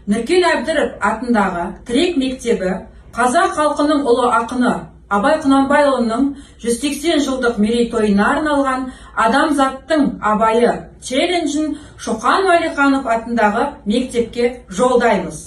Нұркен Әбдіров атындағы Тірек мектебі қазақ халқының ұлы ақыны Абай Құнанбайұлының 180 жылдық мерейтойына арналған Адамзаттың абайы челленджін Шоқан Уәлиханов атындағы мектепке жолдаймыз.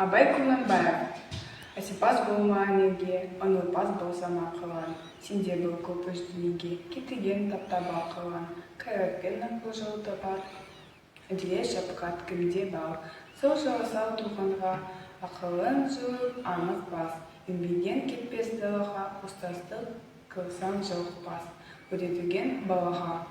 Абай Құнанбаев. Асипас болмаған елге, ұнылпас болсам ақылан. Сенде бұл көп үзділіге, кетеген таптаба ақылан. Қайратпен ақыл жол табар, әділе шапқат кімде бар. Сол жаласау туғанға, ақылын жуып анық бас. Еңбеген кетпес далаға, ұстаздық қылсан жылықпас. Өретілген балаға,